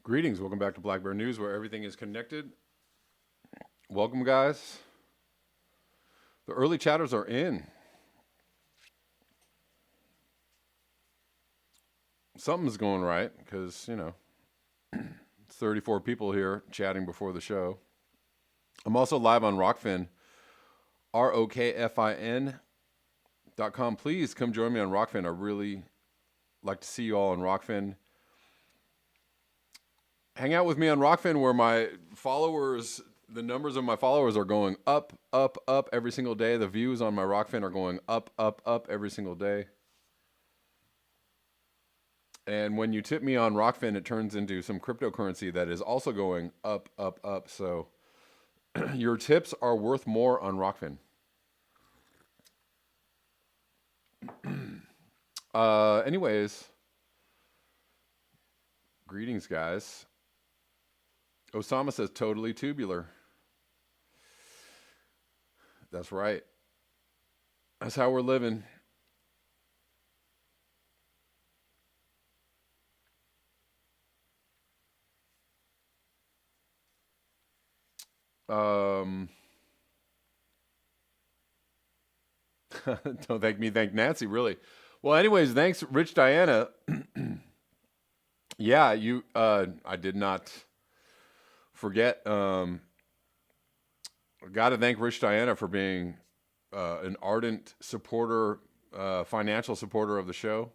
Greetings. Welcome back to Black Bear News, where everything is connected. Welcome, guys. The early chatters are in. Something's going right because, it's 34 people here chatting before the show. I'm also live on Rockfin, ROKFIN.com. Please come join me on Rockfin. I really like to see you all on Rockfin. Hang out with me on Rockfin, where my followers, the numbers of my followers are going up, up, up every single day. The views on my Rockfin are going up, up, up every single day. And when you tip me on Rockfin, it turns into some cryptocurrency that is also going up, up, up. So your tips are worth more on Rockfin. Anyways, greetings, guys. Osama says totally tubular. That's right. That's how we're living. Don't thank me, thank Nancy, really. Well, anyways, thanks, Rich Diana. Yeah, I did not forget. I got to thank Rich Diana for being an ardent supporter, financial supporter of the show.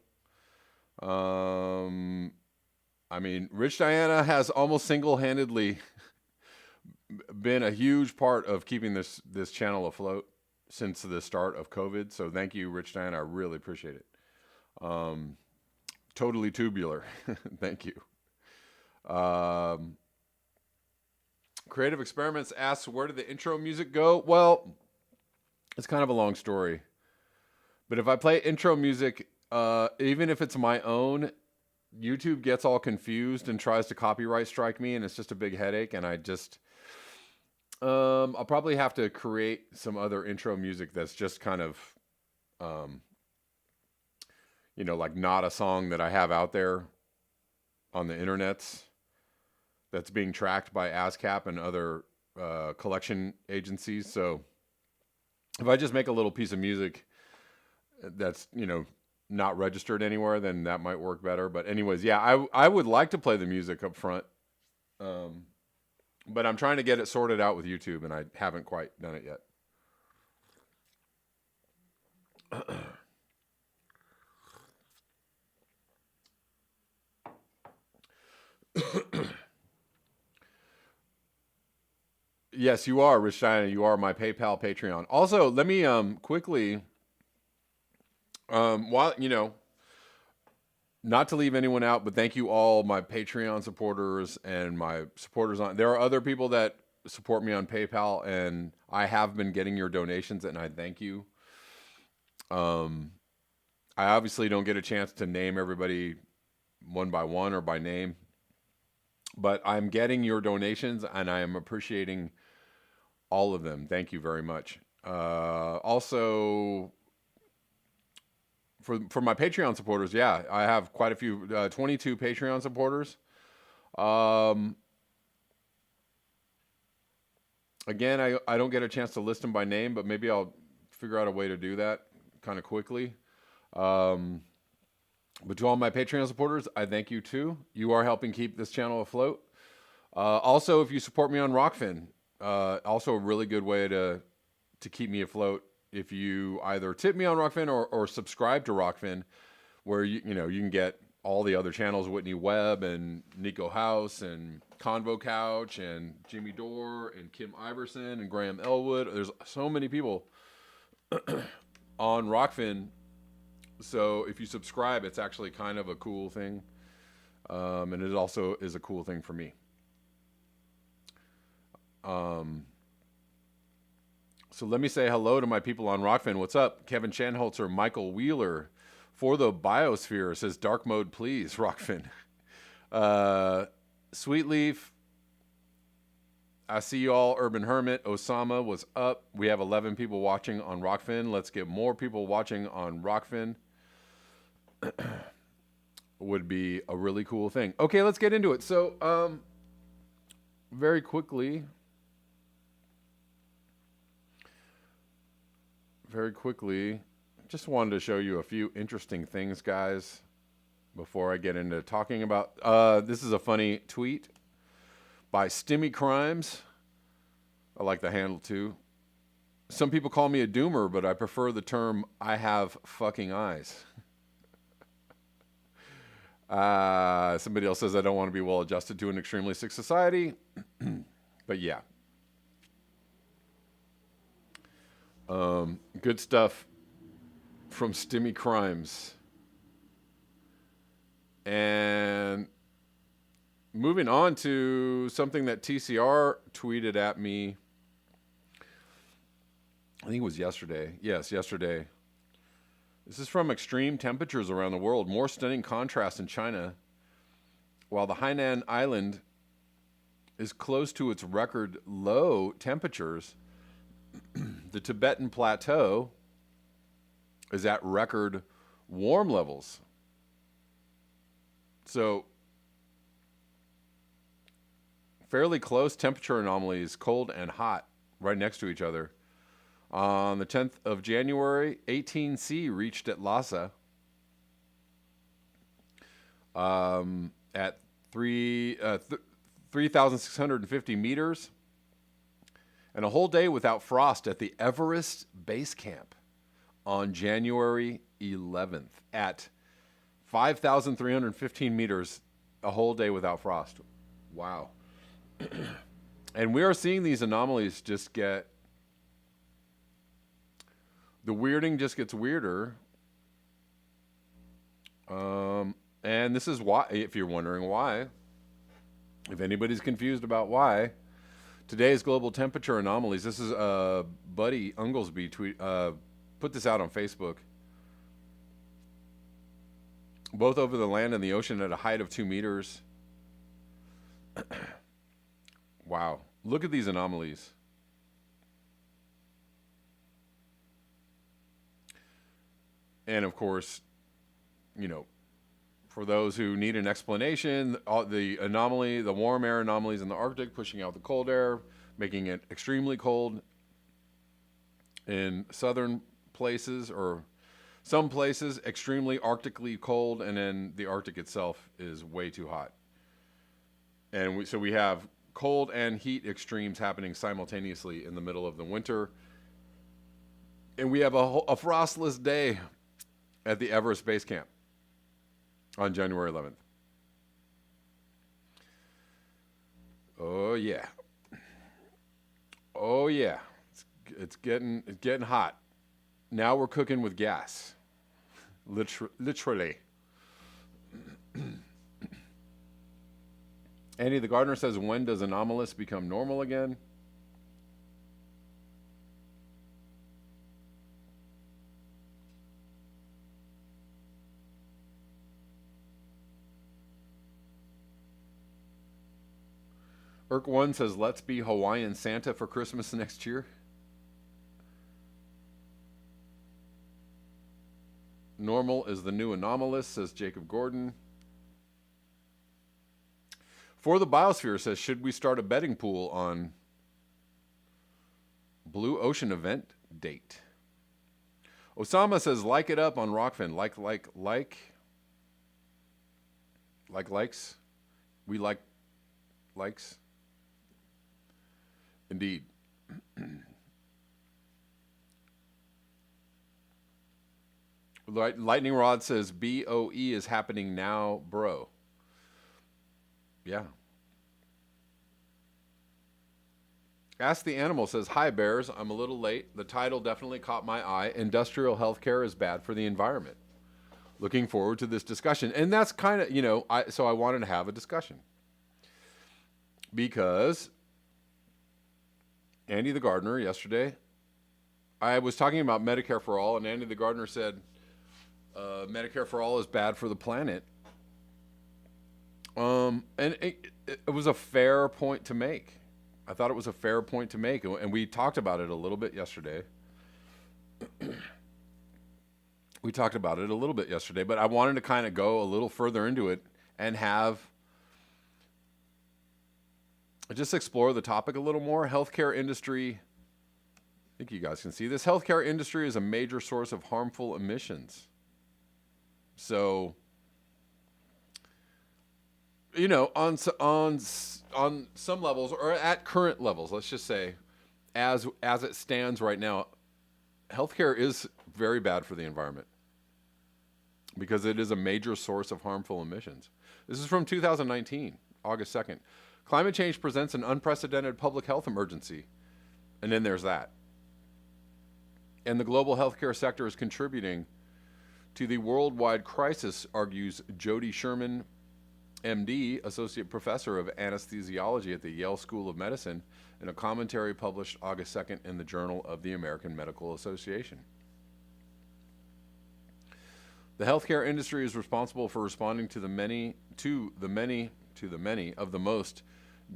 Rich Diana has almost single-handedly been a huge part of keeping this channel afloat since the start of COVID. So thank you, Rich Diana. I really appreciate it. Totally tubular. Thank you. Creative Experiments asks, where did the intro music go? Well, it's kind of a long story. But if I play intro music, even if it's my own, YouTube gets all confused and tries to copyright strike me, and it's just a big headache. And I just, I'll probably have to create some other intro music that's just kind of, like not a song that I have out there on the internets that's being tracked by ASCAP and other collection agencies. So if I just make a little piece of music that's, not registered anywhere, then that might work better. But anyways, yeah, I would like to play the music up front. But I'm trying to get it sorted out with YouTube, and I haven't quite done it yet. Yes, you are, Rich Diana. You are my PayPal Patreon. Also, let me quickly, while not to leave anyone out, but thank you all my Patreon supporters and my supporters on. There are other people that support me on PayPal, and I have been getting your donations, and I thank you. I obviously don't get a chance to name everybody one by one or by name, but I'm getting your donations, and I am appreciating all of them. Thank you very much. Also, for my Patreon supporters, yeah, I have quite a few, 22 Patreon supporters. Again, I don't get a chance to list them by name, but maybe I'll figure out a way to do that kind of quickly. But to all my Patreon supporters, I thank you too. You are helping keep this channel afloat. Also, if you support me on Rockfin, also a really good way to keep me afloat. If you either tip me on Rockfin or subscribe to Rockfin, where you can get all the other channels, Whitney Webb and Nico House and Convo Couch and Jimmy Dore and Kim Iverson and Graham Elwood. There's so many people on Rockfin. So if you subscribe, it's actually kind of a cool thing. And it also is a cool thing for me. So let me say hello to my people on Rockfin. What's up? Kevin Shanholzer, Michael Wheeler. For the Biosphere says dark mode, please, Rockfin. Sweetleaf. I see you all. Urban Hermit. Osama was up. We have 11 people watching on Rockfin. Let's get more people watching on Rockfin. would be a really cool thing. Okay, let's get into it. So, very quickly, just wanted to show you a few interesting things, guys, before I get into talking about. This is a funny tweet by Stimmy Crimes. I like the handle too. Some people call me a doomer, but I prefer the term "I have fucking eyes." Somebody else says I don't want to be well adjusted to an extremely sick society. But yeah. Good stuff from Stimmy Crimes. And moving on to something that TCR tweeted at me. I think it was yesterday. Yes, yesterday. This is from extreme temperatures around the world. More stunning contrast in China. While the Hainan Island is close to its record low temperatures, the Tibetan Plateau is at record warm levels. So, fairly close temperature anomalies, cold and hot, right next to each other. On the 10th of January, 18C reached at Lhasa at 3,650 meters, and a whole day without frost at the Everest Base Camp on January 11th at 5,315 meters, a whole day without frost. Wow. And we are seeing these anomalies just get... The weirding just gets weirder. And this is why, if you're wondering why, if anybody's confused about why, today's global temperature anomalies, this is Buddy Unglesby put this out on Facebook. Both over the land and the ocean at a height of 2 meters. Wow. Look at these anomalies. And of course, you know, for those who need an explanation, the anomaly, the warm air anomalies in the Arctic pushing out the cold air, making it extremely cold in southern places, or some places extremely arctically cold, and then the Arctic itself is way too hot. And so we have cold and heat extremes happening simultaneously in the middle of the winter. And we have a frostless day at the Everest Base Camp on January 11th. Oh yeah. Oh yeah. It's getting hot. Now we're cooking with gas. Literally. Andy the Gardener says, when does anomalous become normal again? Irk1 says, let's be Hawaiian Santa for Christmas next year. Normal is the new anomalous, says Jacob Gordon. For the Biosphere says, should we start a betting pool on Blue Ocean event date? Osama says, like it up on Rockfin. Likes. We like likes. Indeed. Lightning Rod says, BOE is happening now, bro. Yeah. Ask the Animal says, hi, Bears. I'm a little late. The title definitely caught my eye. Industrial healthcare is bad for the environment. Looking forward to this discussion. And that's kind of, so I wanted to have a discussion. Because Andy the Gardener yesterday, I was talking about Medicare for All, and Andy the Gardener said, Medicare for All is bad for the planet. And it was a fair point to make. I thought it was a fair point to make, and we talked about it a little bit yesterday. We talked about it a little bit yesterday, but I wanted to kind of go a little further into it and just explore the topic a little more. Healthcare industry. I think you guys can see this. Healthcare industry is a major source of harmful emissions. So, on some levels, or at current levels, let's just say, as it stands right now, healthcare is very bad for the environment because it is a major source of harmful emissions. This is from 2019, August 2nd. Climate change presents an unprecedented public health emergency. And then there's that. And the global healthcare sector is contributing to the worldwide crisis, argues Jody Sherman, MD, Associate Professor of Anesthesiology at the Yale School of Medicine, in a commentary published August 2nd in the Journal of the American Medical Association. The healthcare industry is responsible for responding to the many of the most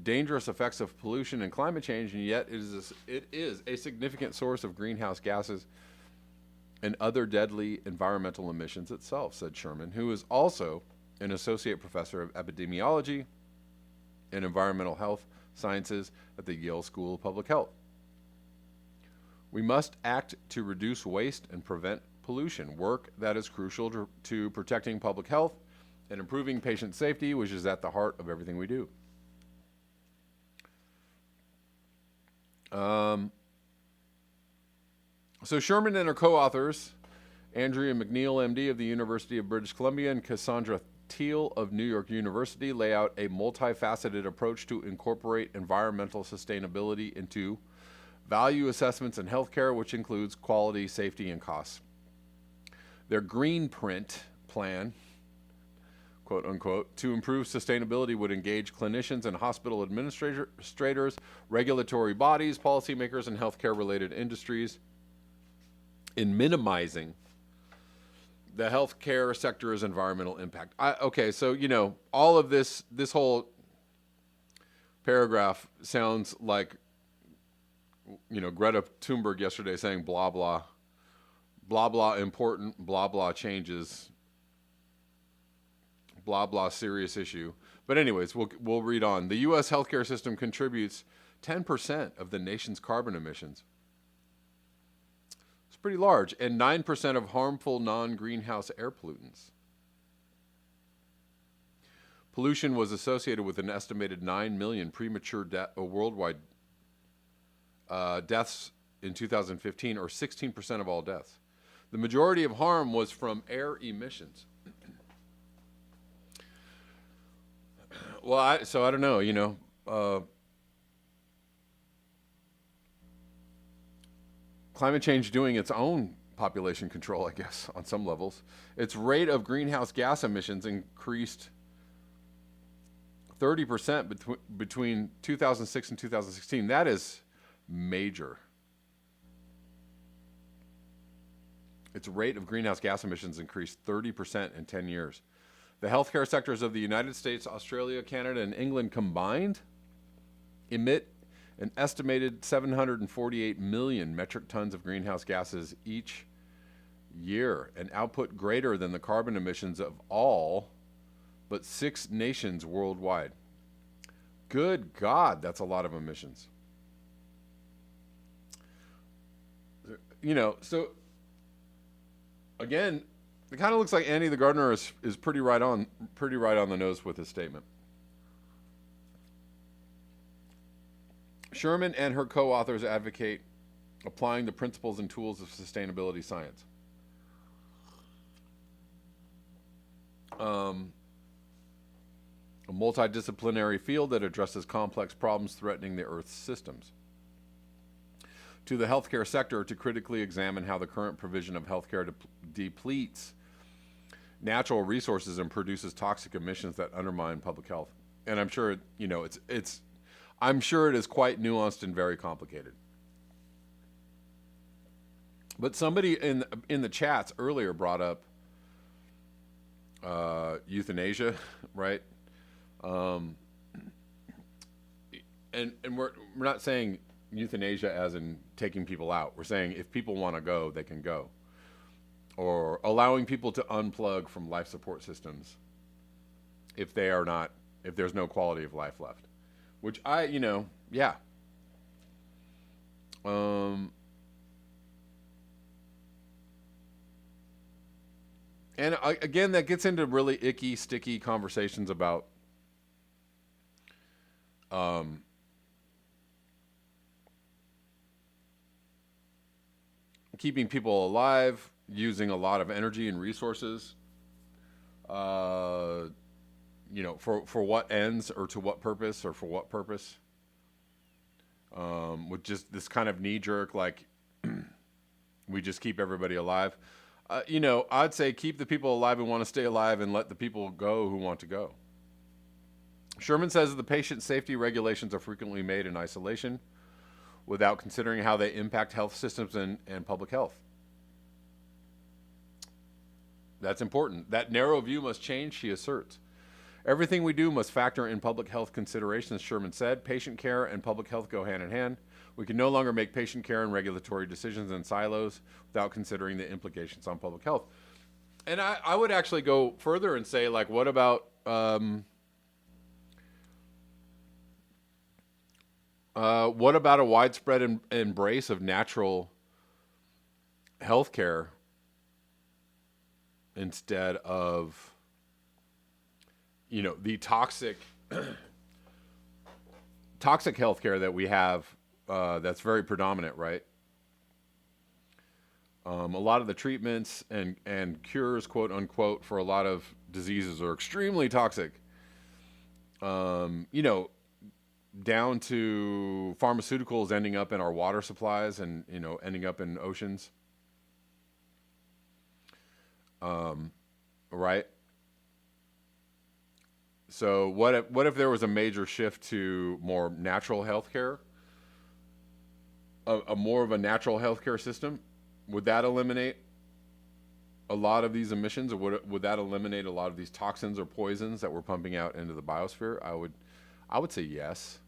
dangerous effects of pollution and climate change, and yet it is a significant source of greenhouse gases and other deadly environmental emissions itself, said Sherman, who is also an associate professor of epidemiology and environmental health sciences at the Yale School of Public Health. We must act to reduce waste and prevent pollution, work that is crucial to protecting public health and improving patient safety, which is at the heart of everything we do. So Sherman and her co-authors, Andrea McNeil, MD of the University of British Columbia, and Cassandra Thiel of New York University, lay out a multifaceted approach to incorporate environmental sustainability into value assessments in healthcare, which includes quality, safety, and costs. Their green print plan, quote unquote, to improve sustainability would engage clinicians and hospital administrators, regulatory bodies, policymakers, and healthcare-related industries in minimizing the healthcare sector's environmental impact. Okay, so, all of this whole paragraph sounds like, Greta Thunberg yesterday saying blah, blah, blah, blah, important, blah, blah, changes, blah, blah, serious issue. But anyways, we'll read on. The U.S. healthcare system contributes 10% of the nation's carbon emissions. It's pretty large, and 9% of harmful non-greenhouse air pollutants. Pollution was associated with an estimated 9 million premature worldwide deaths in 2015, or 16% of all deaths. The majority of harm was from air emissions. Well, I don't know, climate change doing its own population control, I guess, on some levels. Its rate of greenhouse gas emissions increased 30% between 2006 and 2016. That is major. Its rate of greenhouse gas emissions increased 30% in 10 years. The healthcare sectors of the United States, Australia, Canada, and England combined emit an estimated 748 million metric tons of greenhouse gases each year, an output greater than the carbon emissions of all but 6 nations worldwide. Good God, that's a lot of emissions. So again, it kind of looks like Andy the Gardener is pretty right on the nose with his statement. Sherman and her co-authors advocate applying the principles and tools of sustainability science. A multidisciplinary field that addresses complex problems threatening the Earth's systems. To the healthcare sector to critically examine how the current provision of healthcare depletes natural resources and produces toxic emissions that undermine public health. And I'm sure I'm sure it is quite nuanced and very complicated. But somebody in the chats earlier brought up euthanasia, right? And we're not saying euthanasia as in taking people out. We're saying if people want to go, they can go. or allowing people to unplug from life support systems if they are not, if there's no quality of life left. Which yeah. Um, and again, that gets into really icky, sticky conversations about um, keeping people alive, using a lot of energy and resources, uh, for what ends or to what purpose or for what purpose. With just this kind of knee jerk, like we just keep everybody alive. I'd say keep the people alive who want to stay alive and let the people go who want to go. Sherman says that the patient safety regulations are frequently made in isolation without considering how they impact health systems and public health. That's important. That narrow view must change, she asserts. Everything we do must factor in public health considerations, Sherman said. Patient care and public health go hand in hand. We can no longer make patient care and regulatory decisions in silos without considering the implications on public health. And I would actually go further and say, like, what about a widespread embrace of natural health care instead of the toxic healthcare that we have, that's very predominant, right? A lot of the treatments and cures, quote unquote, for a lot of diseases are extremely toxic. Down to pharmaceuticals ending up in our water supplies and ending up in oceans. Right? So what if there was a major shift to more natural healthcare, a more of a natural healthcare system? Would that eliminate a lot of these emissions, or would that eliminate a lot of these toxins or poisons that we're pumping out into the biosphere? I would say yes.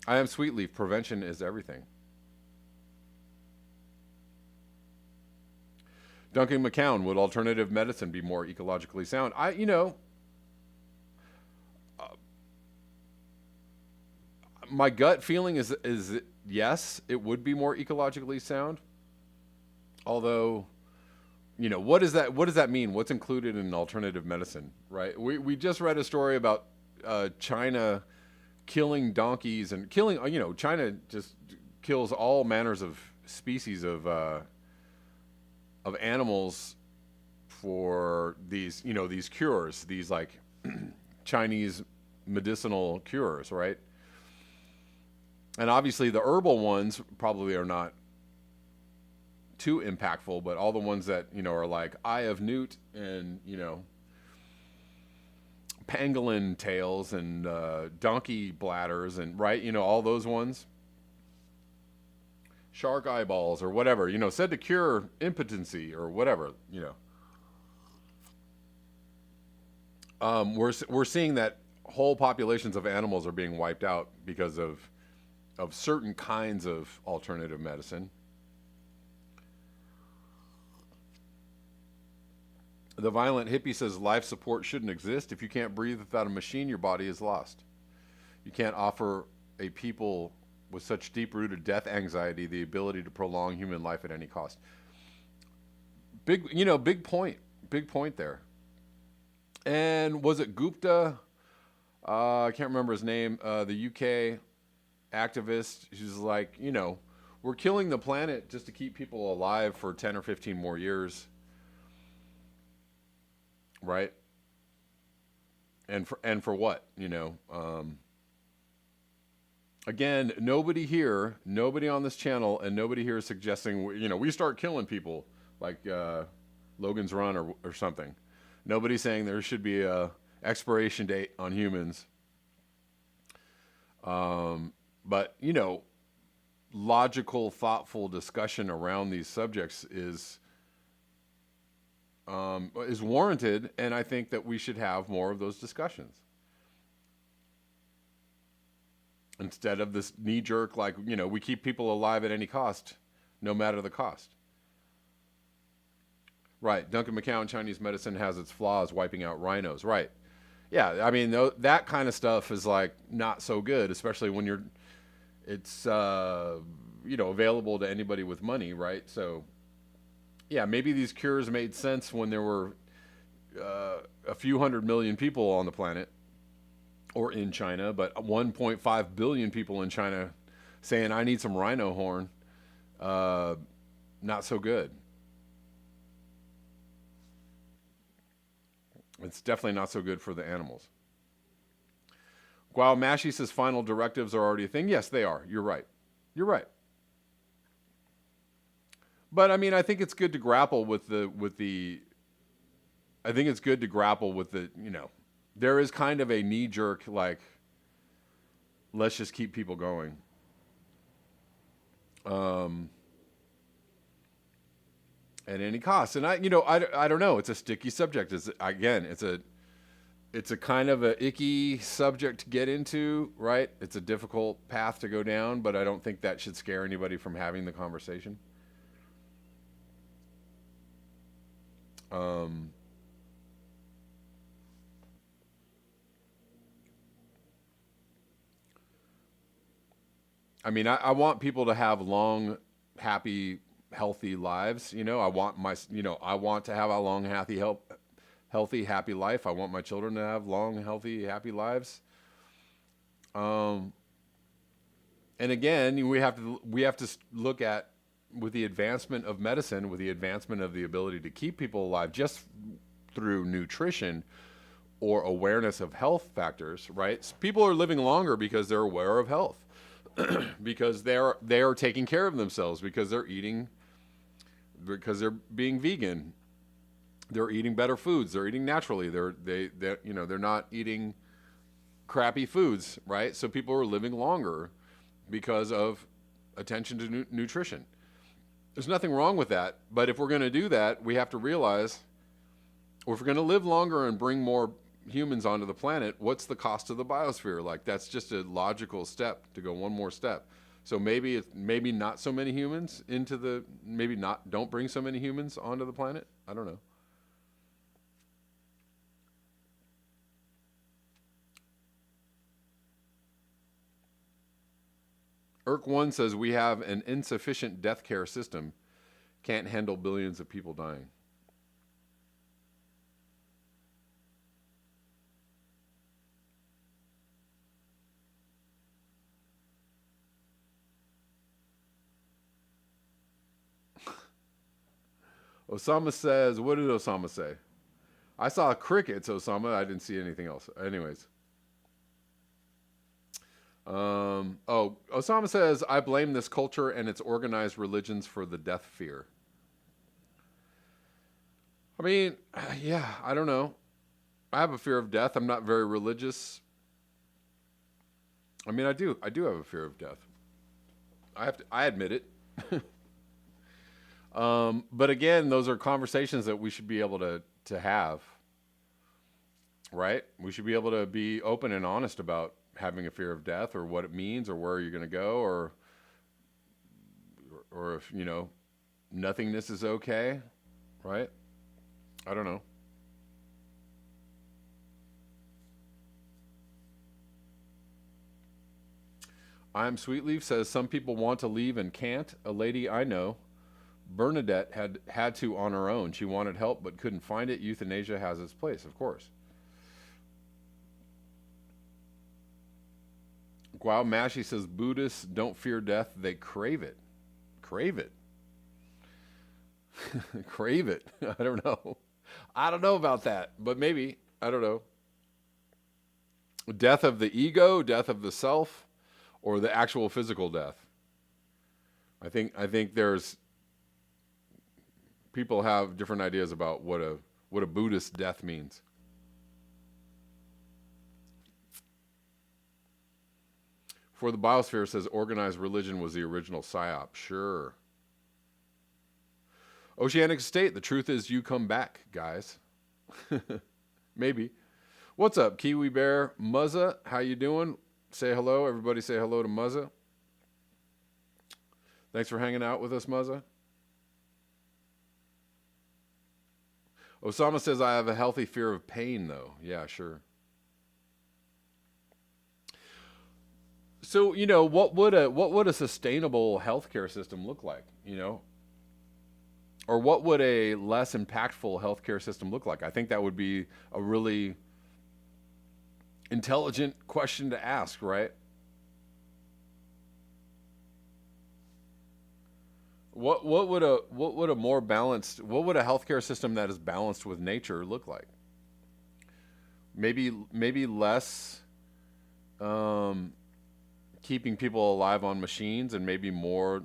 I am Sweetleaf. Prevention is everything. Duncan McCown, would alternative medicine be more ecologically sound? My gut feeling is yes, it would be more ecologically sound. Although, what does that mean? What's included in alternative medicine, right? We just read a story about China killing donkeys and killing. China just kills all manners of species of animals for these cures, these like Chinese medicinal cures, right? And obviously the herbal ones probably are not too impactful, but all the ones that are like Eye of Newt and pangolin tails and donkey bladders and right, all those ones, shark eyeballs or whatever, said to cure impotency or whatever, we're seeing that whole populations of animals are being wiped out because of certain kinds of alternative medicine. The violent hippie says life support shouldn't exist. If you can't breathe without a machine, your body is lost. You can't offer a people with such deep-rooted death anxiety the ability to prolong human life at any cost. Big point there. And was it Gupta? I can't remember his name. The UK activist. She's like, we're killing the planet just to keep people alive for 10 or 15 more years. Right? And for what? Again, nobody on this channel, and nobody here is suggesting, we start killing people like Logan's Run or something. Nobody's saying there should be a expiration date on humans. But logical, thoughtful discussion around these subjects is warranted, and I think that we should have more of those discussions instead of this knee-jerk, like, we keep people alive at any cost, no matter the cost. Right. Duncan McCown, Chinese medicine has its flaws, wiping out rhinos. Right. Yeah. I mean, that kind of stuff is like not so good, especially when it's, available to anybody with money. Right. So, yeah, maybe these cures made sense when there were a few 100 million people on the planet or in China, but 1.5 billion people in China saying, I need some rhino horn. Not so good. It's definitely not so good for the animals. While Mashi says final directives are already a thing, yes, they are. You're right. You're right. But I mean, I think it's good to grapple with the. I think it's good to grapple with the. There is kind of a knee jerk like, let's just keep people going. At any cost. And I don't know. It's a sticky subject. It's a kind of a icky subject to get into, right? It's a difficult path to go down, but I don't think that should scare anybody from having the conversation. I mean, I want people to have long, happy, healthy lives. I want I want to have a long, healthy, happy life. I want my children to have long, healthy, happy lives. And again, we have to look at, with the advancement of medicine, with the advancement of the ability to keep people alive just through nutrition or awareness of health factors, right? So people are living longer because they're aware of health, because they are taking care of themselves, because they're being vegan, they're eating better foods, they're eating naturally, they're not eating crappy foods, right? So people are living longer because of attention to nutrition. There's nothing wrong with that, but if we're going to do that, we have to realize, or if we're going to live longer and bring more humans onto the planet, what's the cost of the biosphere? Like, that's just a logical step to go one more step. So maybe not so many humans don't bring so many humans onto the planet. I don't know. Irk1 says we have an insufficient death care system. Can't handle billions of people dying. Osama says, what did Osama say? I saw crickets, Osama. I didn't see anything else. Anyways. Osama says, I blame this culture and its organized religions for the death fear. I mean, yeah, I don't know. I have a fear of death. I'm not very religious. I mean, I do have a fear of death. I admit it. But again, those are conversations that we should be able to have, right? We should be able to be open and honest about having a fear of death, or what it means, or where you're going to go, or if, nothingness is okay, right? I don't know. I'm Sweetleaf says some people want to leave and can't. A lady I know, Bernadette, had to on her own. She wanted help but couldn't find it. Euthanasia has its place, of course. Wow, Mashi says Buddhists don't fear death, they crave it. Crave it. Crave it. I don't know. I don't know about that, but maybe. I don't know. Death of the ego, death of the self, or the actual physical death. I think there's people have different ideas about what a Buddhist death means. For the biosphere says organized religion was the original psyop. Sure. Oceanic State, the truth is you come back, guys. Maybe. What's up, Kiwi Bear? Muzza, how you doing? Say hello. Everybody say hello to Muzza. Thanks for hanging out with us, Muzza. Osama says, I have a healthy fear of pain, though. Yeah, sure. So, what would a sustainable healthcare system look like, Or what would a less impactful healthcare system look like? I think that would be a really intelligent question to ask, right? What would a more balanced, what would a healthcare system that is balanced with nature look like? Maybe less keeping people alive on machines, and maybe more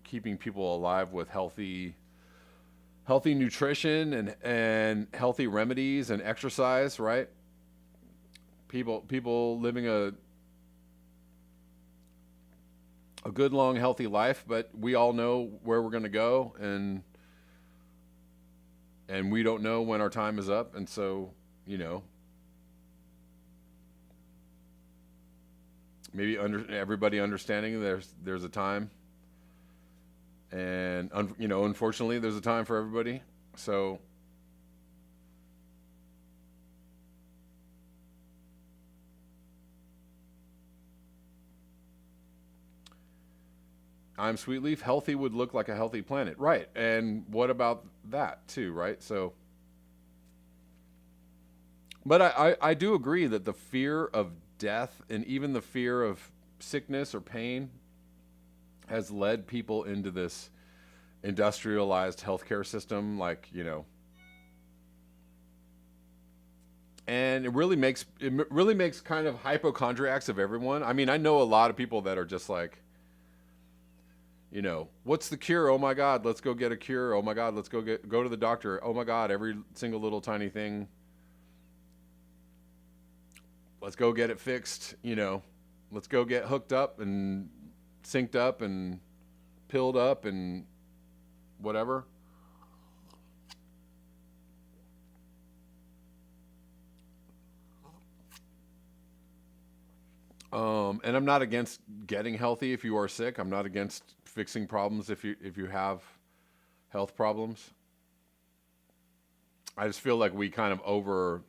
keeping people alive with healthy nutrition and healthy remedies and exercise, right? People living a good, long, healthy life, but we all know where we're going to go, and we don't know when our time is up, and so, maybe everybody understanding there's a time, and unfortunately there's a time for everybody. So I'm Sweetleaf. Healthy would look like a healthy planet, right? And what about that too, right? So, but I do agree that the fear of death and even the fear of sickness or pain has led people into this industrialized healthcare system, like, and it really makes kind of hypochondriacs of everyone. I mean, I know a lot of people that are just like, what's the cure? Oh my God, let's go get a cure. Oh my God, let's go to the doctor. Oh my God, every single little tiny thing, let's go get it fixed. Let's go get hooked up and synced up and pilled up and whatever. And I'm not against getting healthy if you are sick. I'm not against fixing problems if you have health problems. I just feel like we can over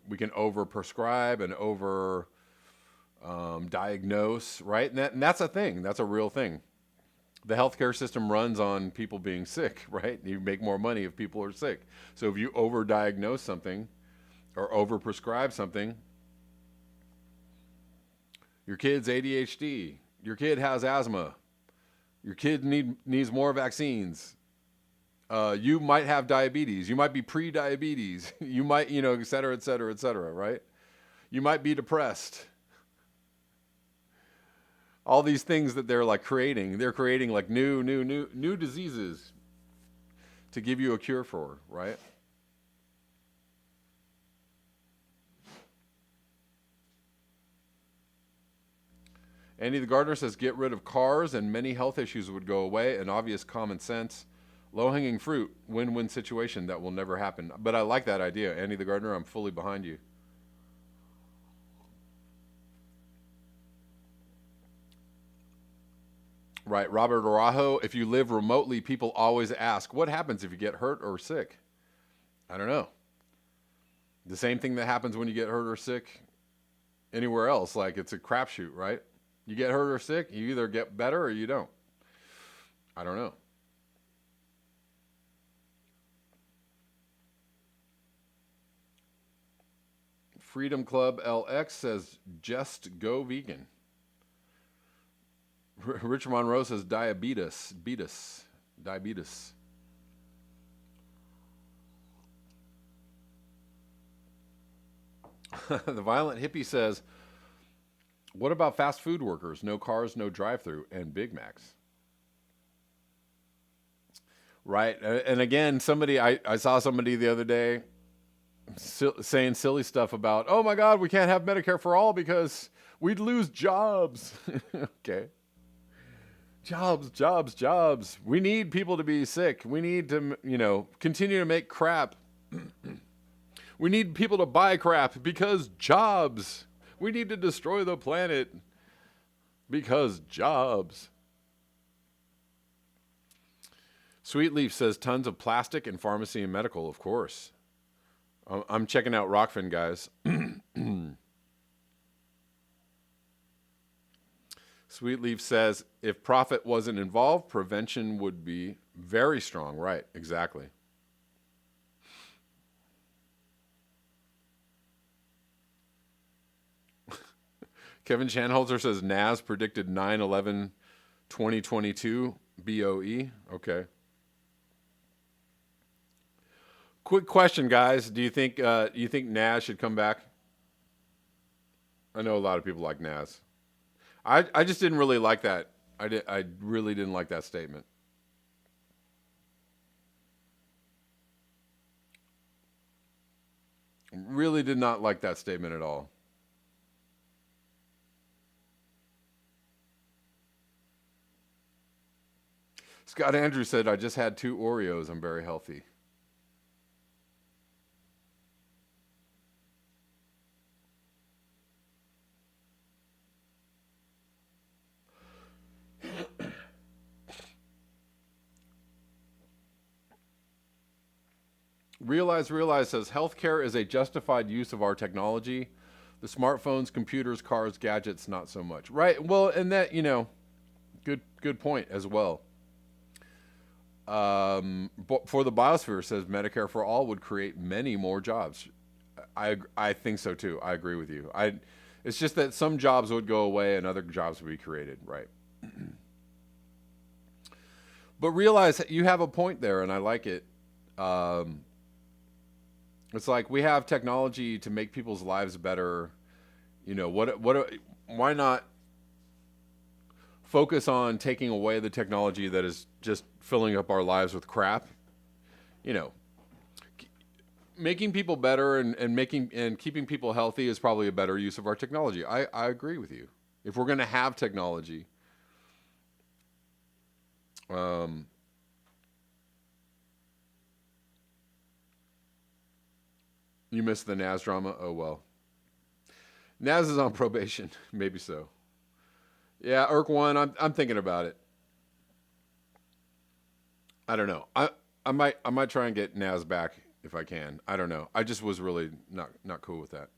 prescribe and over diagnose, right? And that's a thing. That's a real thing. The healthcare system runs on people being sick, right? You make more money if people are sick. So if you overdiagnose something or overprescribe something, your kid's ADHD, your kid has asthma, your kid needs more vaccines. You might have diabetes. You might be pre-diabetes. You might, et cetera, et cetera, et cetera, right? You might be depressed. All these things that they're creating like new diseases to give you a cure for, right? Andy the Gardener says, get rid of cars and many health issues would go away. An obvious common sense, low-hanging fruit, win-win situation that will never happen. But I like that idea. Andy the Gardener, I'm fully behind you. Right, Robert Arajo, if you live remotely, people always ask, what happens if you get hurt or sick? I don't know. The same thing that happens when you get hurt or sick anywhere else. Like, it's a crapshoot, right? You get hurt or sick, you either get better or you don't. I don't know. Freedom Club LX says, just go vegan. Richard Monroe says, diabetes. Diabetes. The Violent Hippie says, what about fast food workers? No cars, no drive-through, and Big Macs. Right. And again, I saw somebody the other day saying silly stuff about, oh my God, we can't have Medicare for all because we'd lose jobs. Okay. Jobs. We need people to be sick. We need to, continue to make crap. We need people to buy crap because jobs. We need to destroy the planet because jobs. Sweetleaf says tons of plastic in pharmacy and medical, of course. I'm checking out Rockfin, guys. Sweet Leaf says, if profit wasn't involved, prevention would be very strong. Right, exactly. Kevin Shanholzer says, NAS predicted 9/11/2022 BOE. Okay. Quick question, guys. Do you think NAS should come back? I know a lot of people like NAS. I just didn't really like that. I really didn't like that statement. Really did not like that statement at all. Scott Andrews said, I just had 2 Oreos. I'm very healthy. Realize says, healthcare is a justified use of our technology. The smartphones, computers, cars, gadgets, not so much. Right. Well, and that, good point as well. For the biosphere, says Medicare for all would create many more jobs. I think so too. I agree with you. It's just that some jobs would go away and other jobs would be created. Right. But realize you have a point there, and I like it. It's like we have technology to make people's lives better. Why not focus on taking away the technology that is just filling up our lives with crap? Making people better and keeping people healthy is probably a better use of our technology. I agree with you. If we're going to have technology, you missed the NAS drama? Oh, well. NAS is on probation. Maybe so. Yeah, Irk1, I'm thinking about it. I don't know. I might try and get NAS back if I can. I don't know. I just was really not cool with that.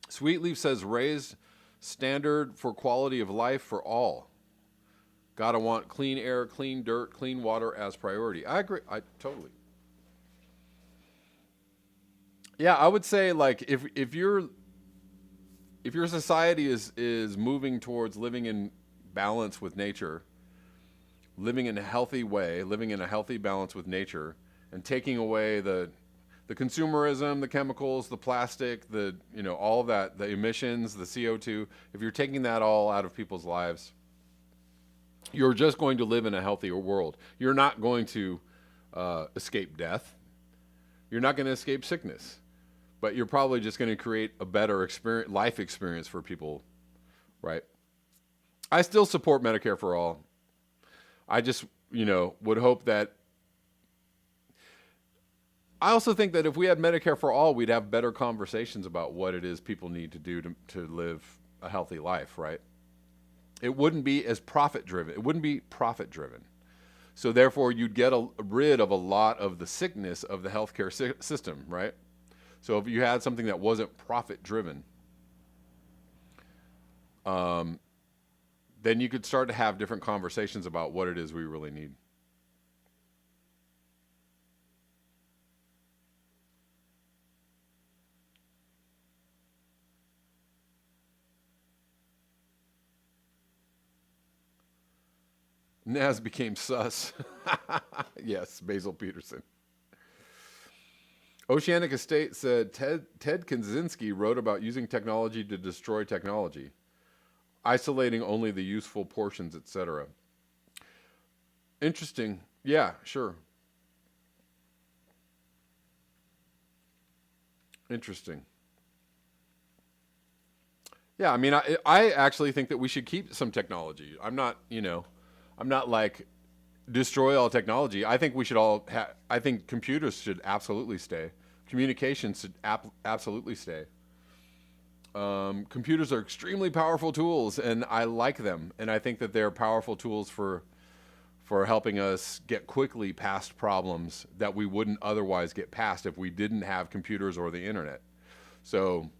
Sweet Leaf says, raise standard for quality of life for all. Gotta want clean air, clean dirt, clean water as priority. I agree. I totally. Yeah, I would say like if your society is moving towards living in balance with nature, living in a healthy way, living in a healthy balance with nature, and taking away the consumerism, the chemicals, the plastic, all of that, the emissions, the CO2, if you're taking that all out of people's lives, you're just going to live in a healthier world. You're not going to escape death. You're not going to escape sickness. But you're probably just going to create a better life experience for people, right? I still support Medicare for all. I just, would hope that. I also think that if we had Medicare for all, we'd have better conversations about what it is people need to do to live a healthy life, right? It wouldn't be as profit driven. It wouldn't be profit driven. So therefore, you'd get rid of a lot of the sickness of the healthcare system, right? So if you had something that wasn't profit driven, then you could start to have different conversations about what it is we really need. Naz became sus. Yes, Basil Peterson. Oceanic Estate said Ted Kaczynski wrote about using technology to destroy technology, isolating only the useful portions, etc. Interesting. Yeah, sure. Interesting. Yeah, I mean, I actually think that we should keep some technology. I'm not like destroy all technology. I think we should all I think computers should absolutely stay. Communications should absolutely stay. Computers are extremely powerful tools, and I like them. And I think that they're powerful tools for for helping us get quickly past problems that we wouldn't otherwise get past if we didn't have computers or the internet. So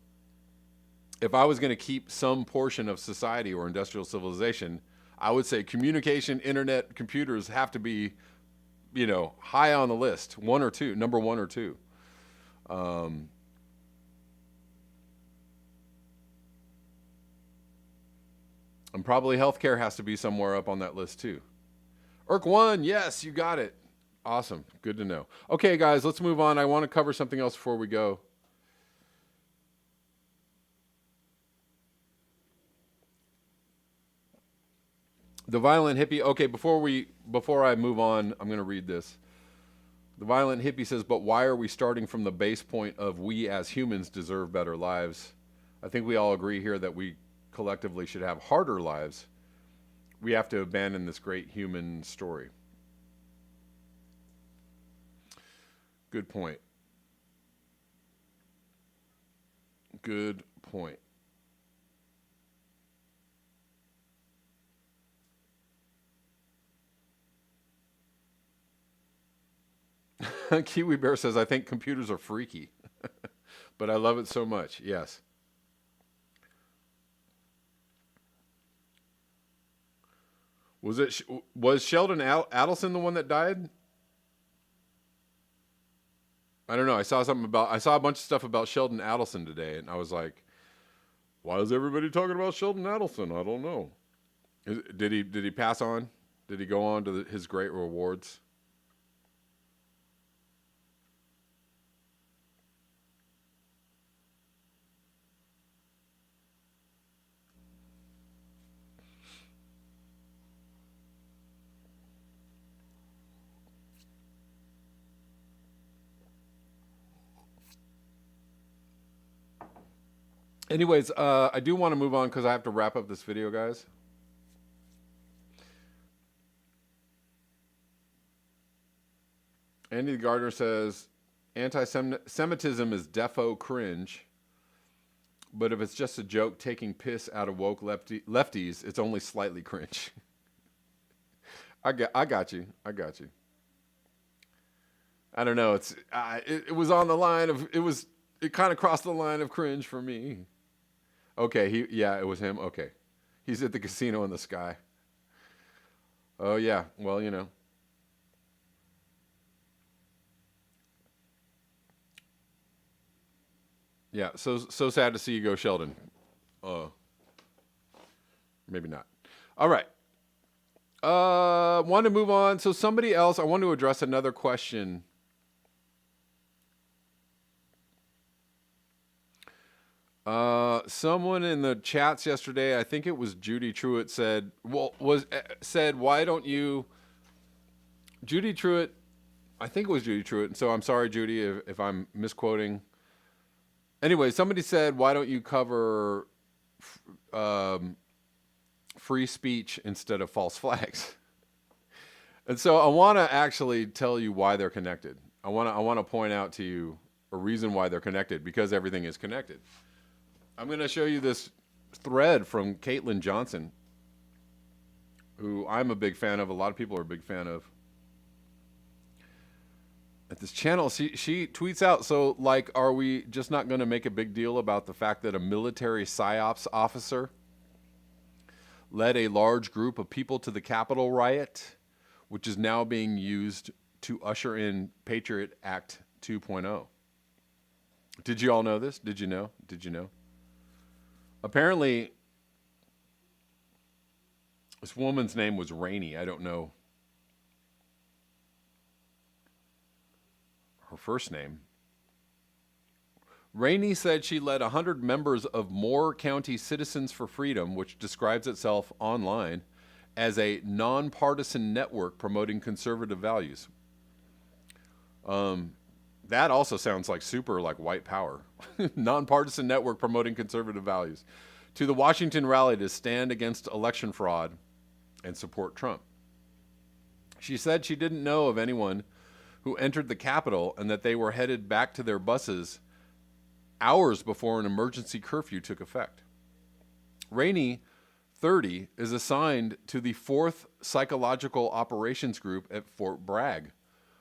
if I was going to keep some portion of society or industrial civilization, I would say communication, internet, computers have to be, high on the list, number one or two. And probably healthcare has to be somewhere up on that list too. Irk 1, yes, you got it. Awesome. Good to know. Okay, guys, let's move on. I want to cover something else before we go. The violent hippie. Okay, before I move on, I'm going to read this. The violent hippie says, but why are we starting from the base point of we as humans deserve better lives? I think we all agree here that we collectively should have harder lives. We have to abandon this great human story. Good point. Good point. Kiwi Bear says, I think computers are freaky, but I love it so much. Yes. Was Sheldon Adelson the one that died? I don't know. I saw a bunch of stuff about Sheldon Adelson today, and I was like, why is everybody talking about Sheldon Adelson? I don't know. Did he pass on? Did he go on to his great rewards? Anyways, I do want to move on because I have to wrap up this video, guys. Andy Gardner says, anti-Semitism is defo cringe, but if it's just a joke taking piss out of woke lefties, it's only slightly cringe. I got you. I don't know. It was on the line of, it kind of crossed the line of cringe for me. Okay, it was him. Okay. He's at the casino in the sky. Oh, yeah. Well, Yeah, so sad to see you go, Sheldon. Maybe not. All right. Want to move on. So somebody else, I want to address another question. Someone in the chats yesterday, I think it was Judy Truitt, said, why don't you, Judy Truitt, I think it was Judy Truitt, and so I'm sorry, Judy, if I'm misquoting. Anyway, somebody said, why don't you cover free speech instead of false flags? And so I want to actually tell you why they're connected. I want to point out to you a reason why they're connected, because everything is connected. I'm going to show you this thread from Caitlin Johnson, who I'm a big fan of. A lot of people are a big fan of. At this channel, she tweets out, so are we just not going to make a big deal about the fact that a military PSYOPs officer led a large group of people to the Capitol riot, which is now being used to usher in Patriot Act 2.0? Did you all know this? Did you know? Apparently, this woman's name was Rainey. I don't know her first name. Rainey said she led 100 members of Moore County Citizens for Freedom, which describes itself online as a nonpartisan network promoting conservative values. That also sounds like super white power. Nonpartisan network promoting conservative values. To the Washington rally to stand against election fraud and support Trump. She said she didn't know of anyone who entered the Capitol and that they were headed back to their buses hours before an emergency curfew took effect. Rainey, 30 is assigned to the 4th Psychological Operations Group at Fort Bragg,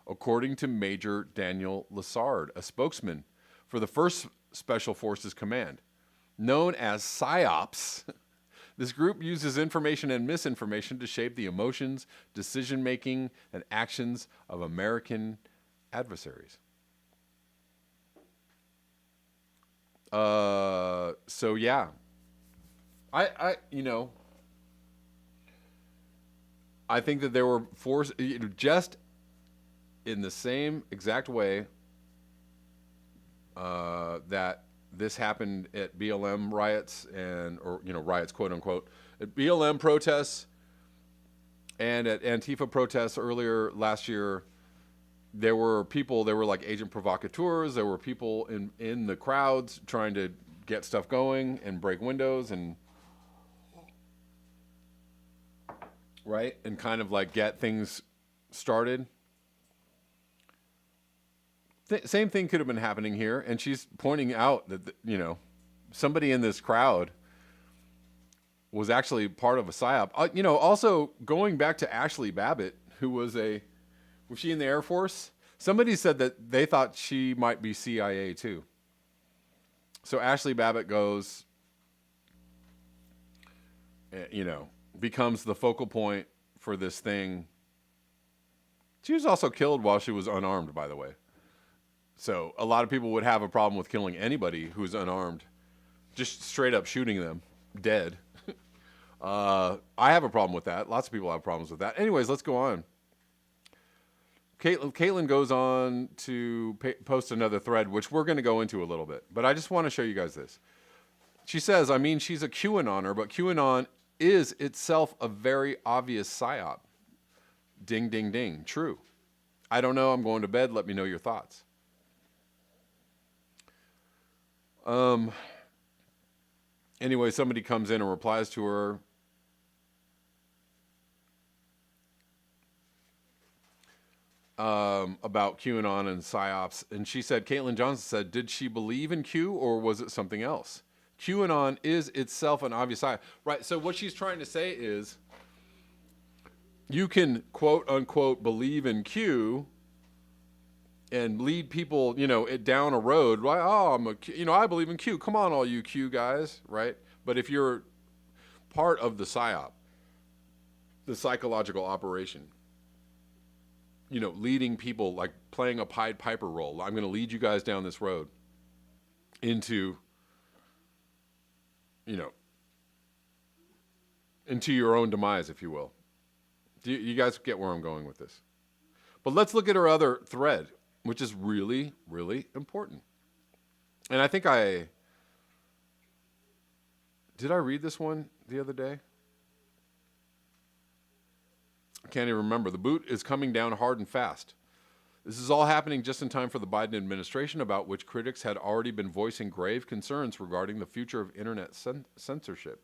according to Major Daniel Lassard, a spokesman for the 1st Special Forces Command. Known as PSYOPs, this group uses information and misinformation to shape the emotions, decision-making, and actions of American adversaries. So yeah, I think that there were forces just in the same exact way that this happened at BLM riots or riots, quote unquote, at BLM protests and at Antifa protests earlier last year. There were like agent provocateurs. There were people in the crowds trying to get stuff going and break windows and kind of like get things started. Same thing could have been happening here, and she's pointing out that somebody in this crowd was actually part of a psyop. Also going back to Ashley Babbitt, who was she in the Air Force? Somebody said that they thought she might be CIA too. So Ashley Babbitt goes, becomes the focal point for this thing. She was also killed while she was unarmed, by the way. So a lot of people would have a problem with killing anybody who's unarmed, just straight up shooting them dead. I have a problem with that. Lots of people have problems with that. Anyways, let's go on. Caitlin goes on to post another thread, which we're going to go into a little bit. But I just want to show you guys this. She says, she's a QAnoner, but QAnon is itself a very obvious psyop. Ding, ding, ding. True. I don't know. I'm going to bed. Let me know your thoughts. Anyway, somebody comes in and replies to her. About QAnon and PSYOPs. And she said, Caitlin Johnson said, did she believe in Q or was it something else? QAnon is itself an obvious psyop. Right, so what she's trying to say is you can, quote unquote, believe in Q and lead people, down a road. Right? Oh, I believe in Q. Come on, all you Q guys, right? But if you're part of the PSYOP, the psychological operation, leading people, like playing a Pied Piper role. I'm going to lead you guys down this road into your own demise, if you will. Do you guys get where I'm going with this? But let's look at her other thread, which is really, really important. And I think did I read this one the other day? I can't even remember. The boot is coming down hard and fast. This is all happening just in time for the Biden administration, about which critics had already been voicing grave concerns regarding the future of internet censorship.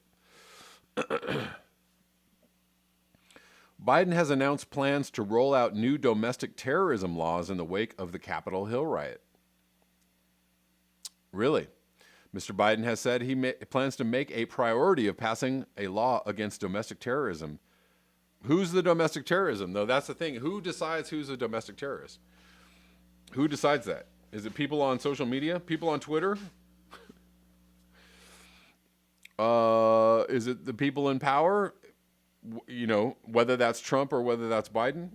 Biden has announced plans to roll out new domestic terrorism laws in the wake of the Capitol Hill riot. Really? Mr. Biden has said he plans to make a priority of passing a law against domestic terrorism. Who's the domestic terrorism, though? That's the thing. Who decides who's a domestic terrorist? Who decides that? Is it people on social media? People on Twitter? Is it the people in power? Whether that's Trump or whether that's Biden?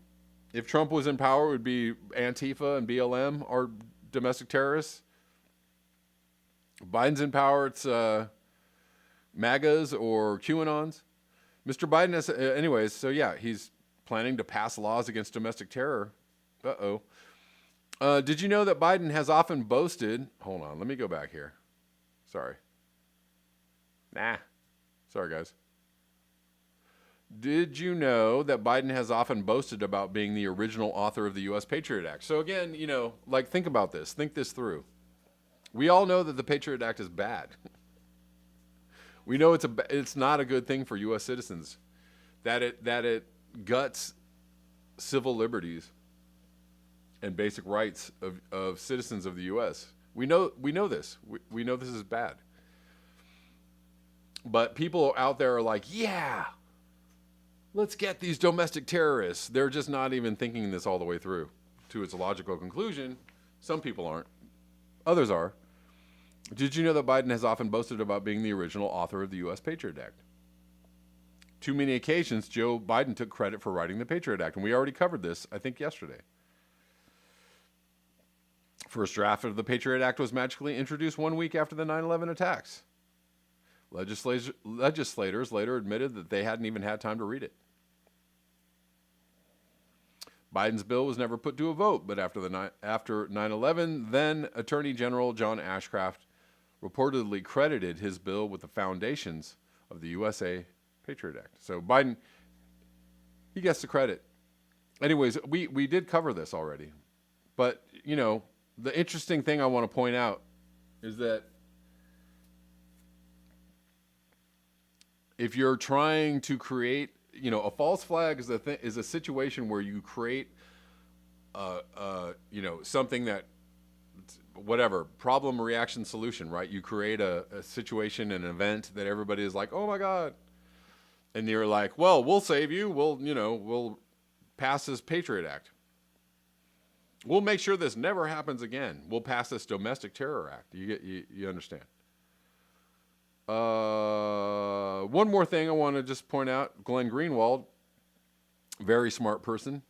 If Trump was in power, it would be Antifa and BLM or domestic terrorists. If Biden's in power, it's MAGAs or QAnons. Mr. Biden has, anyways, so yeah, he's planning to pass laws against domestic terror. Did you know that Biden has often boasted, hold on, let me go back here. Sorry, guys. Did you know that Biden has often boasted about being the original author of the U.S. Patriot Act? So again, think about this. Think this through. We all know that the Patriot Act is bad. We know it's not a good thing for U.S. citizens, that it guts civil liberties and basic rights of citizens of the U.S. We know this. We know this is bad. But people out there are like, yeah, let's get these domestic terrorists. They're just not even thinking this all the way through to its logical conclusion. Some people aren't. Others are. Did you know that Biden has often boasted about being the original author of the U.S. Patriot Act? Too many occasions, Joe Biden took credit for writing the Patriot Act, and we already covered this, I think, yesterday. First draft of the Patriot Act was magically introduced 1 week after the 9/11 attacks. Legislators later admitted that they hadn't even had time to read it. Biden's bill was never put to a vote, but after 9/11, then Attorney General John Ashcroft reportedly credited his bill with the foundations of the USA Patriot Act. So Biden, he gets the credit. Anyways, we did cover this already. But, you know, the interesting thing I want to point out is that if you're trying to create, you know, a false flag is a situation where you create, you know, something that, whatever, problem, reaction, solution, right? You create a situation, an event that everybody is like, oh my God. And you're like, well, we'll save you. We'll pass this Patriot Act. We'll make sure this never happens again. We'll pass this Domestic Terror Act. You understand? One more thing I want to just point out. Glenn Greenwald, very smart person.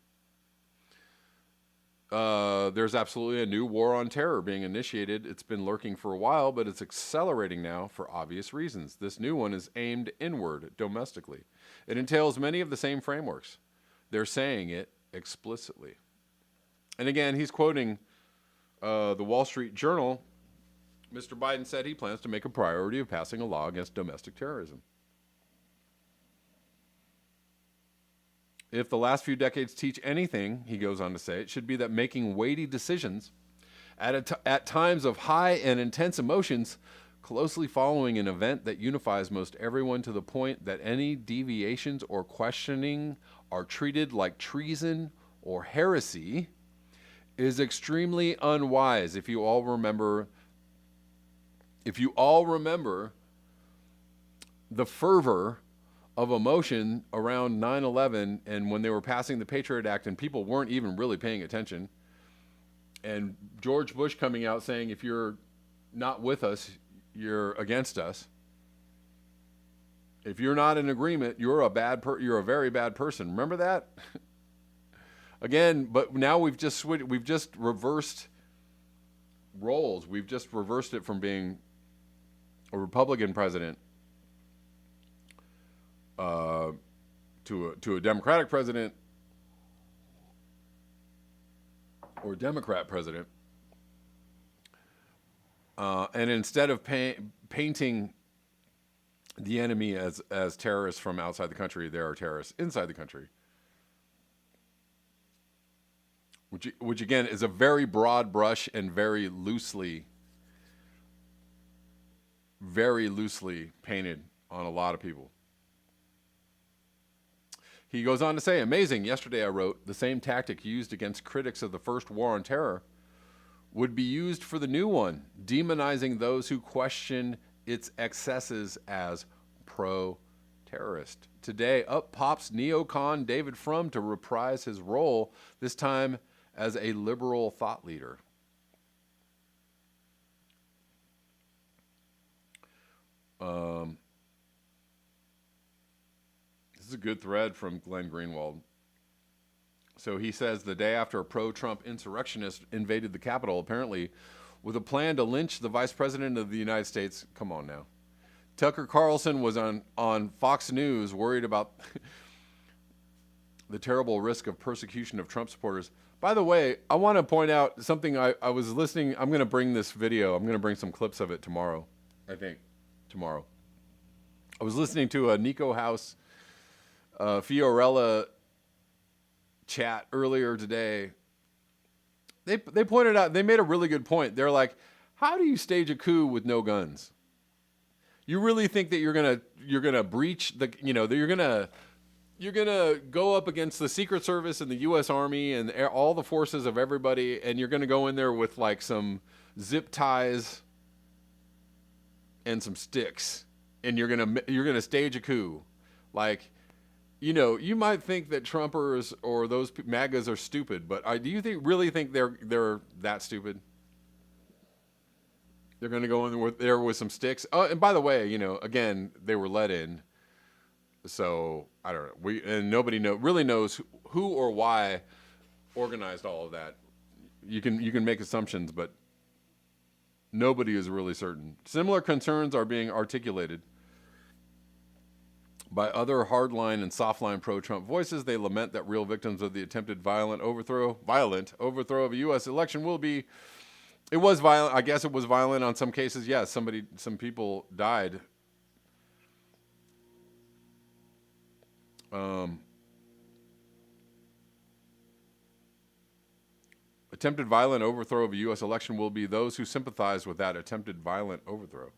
There's absolutely a new war on terror being initiated. It's been lurking for a while, but it's accelerating now for obvious reasons. This new one is aimed inward, domestically. It entails many of the same frameworks. They're saying it explicitly. And again, he's quoting the Wall Street Journal. Mr. Biden said he plans to make a priority of passing a law against domestic terrorism. If the last few decades teach anything, he goes on to say, it should be that making weighty decisions at times of high and intense emotions, closely following an event that unifies most everyone to the point that any deviations or questioning are treated like treason or heresy, is extremely unwise. If you all remember the fervor of emotion around 9/11 and when they were passing the Patriot Act and people weren't even really paying attention, and George Bush coming out saying, if you're not with us, you're against us. If you're not in agreement, you're a very bad person. Remember that? Again, but now we've just reversed roles. We've just reversed it from being a Republican president to a Democratic president or Democrat president. And instead of painting the enemy as terrorists from outside the country, there are terrorists inside the country. Which again is a very broad brush and very loosely painted on a lot of people. He goes on to say, amazing, yesterday I wrote, the same tactic used against critics of the first war on terror would be used for the new one, demonizing those who question its excesses as pro-terrorist. Today, up pops neocon David Frum to reprise his role, this time as a liberal thought leader. This is a good thread from Glenn Greenwald. So he says the day after a pro-Trump insurrectionist invaded the Capitol, apparently with a plan to lynch the Vice President of the United States. Come on now. Tucker Carlson was on Fox News worried about the terrible risk of persecution of Trump supporters. By the way, I want to point out something. I was listening. I'm going to bring this video. I'm going to bring some clips of it tomorrow. I think tomorrow. I was listening to a Nico House Fiorella chat earlier today. They pointed out, they made a really good point. They're like, how do you stage a coup with no guns? You really think that you're gonna breach the, that you're gonna go up against the Secret Service and the U.S. Army and all the forces of everybody, and you're gonna go in there with like some zip ties and some sticks, and you're gonna stage a coup. Like, you might think that Trumpers or those MAGAs are stupid, but do you really think they're that stupid? They're going to go in there with some sticks. And by the way, again, they were let in, so I don't know. Nobody really knows who or why organized all of that. You can make assumptions, but nobody is really certain. Similar concerns are being articulated by other hardline and softline pro-Trump voices. They lament that real victims of the attempted violent overthrow of a U.S. election will be. It was violent. I guess it was violent on some cases. Yes, some people died. Attempted violent overthrow of a U.S. election will be those who sympathize with that attempted violent overthrow.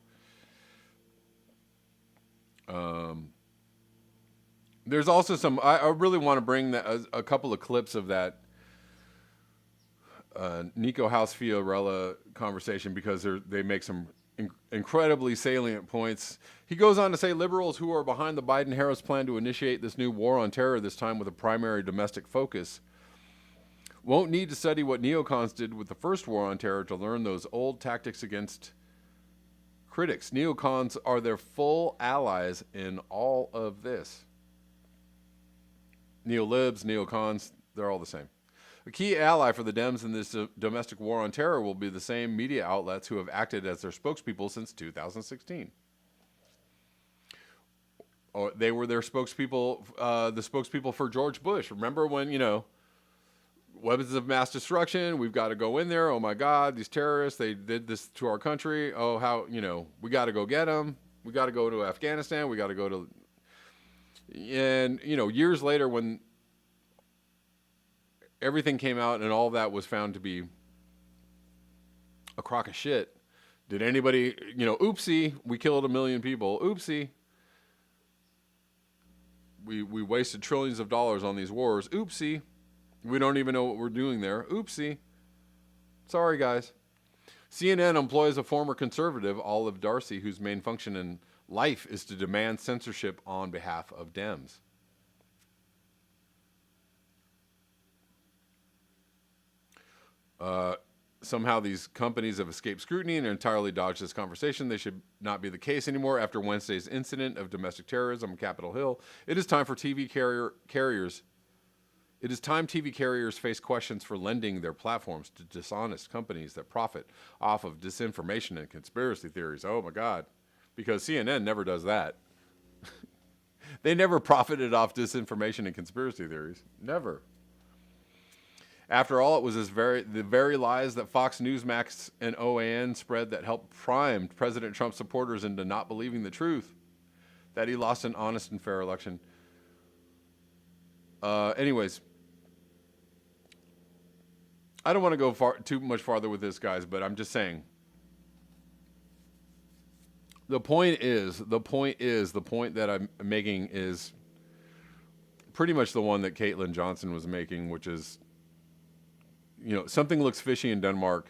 There's also some. I really want to bring a couple of clips of that Nico House Fiorella conversation, because they make some incredibly salient points. He goes on to say liberals who are behind the Biden-Harris plan to initiate this new war on terror, this time with a primary domestic focus, won't need to study what neocons did with the first war on terror to learn those old tactics against critics. Neocons are their full allies in all of this. Neolibs, neocons, they're all the same. A key ally for the Dems in this domestic war on terror will be the same media outlets who have acted as their spokespeople since 2016. They were their spokespeople, the spokespeople for George Bush. Remember when, weapons of mass destruction, we've got to go in there. Oh my God, these terrorists, they did this to our country. Oh, how, we got to go get them. We got to go to Afghanistan. We got to go to, and, years later when everything came out and all that was found to be a crock of shit, did anybody, oopsie, we killed 1 million people. Oopsie. We wasted trillions of dollars on these wars. Oopsie. We don't even know what we're doing there. Oopsie. Sorry, guys. CNN employs a former conservative, Olive Darcy, whose main function in life is to demand censorship on behalf of Dems. Somehow these companies have escaped scrutiny and entirely dodged this conversation. They should not be the case anymore after Wednesday's incident of domestic terrorism on Capitol Hill. It is time for TV carriers. It is time TV carriers face questions for lending their platforms to dishonest companies that profit off of disinformation and conspiracy theories. Oh my God. Because CNN never does that. They never profited off disinformation and conspiracy theories. Never. After all, it was the very lies that Fox Newsmax and OAN spread that helped prime President Trump's supporters into not believing the truth, that he lost an honest and fair election. Anyways, I don't want to go too much farther with this, guys, but I'm just saying. The point that I'm making is pretty much the one that Caitlin Johnson was making, which is, something looks fishy in Denmark.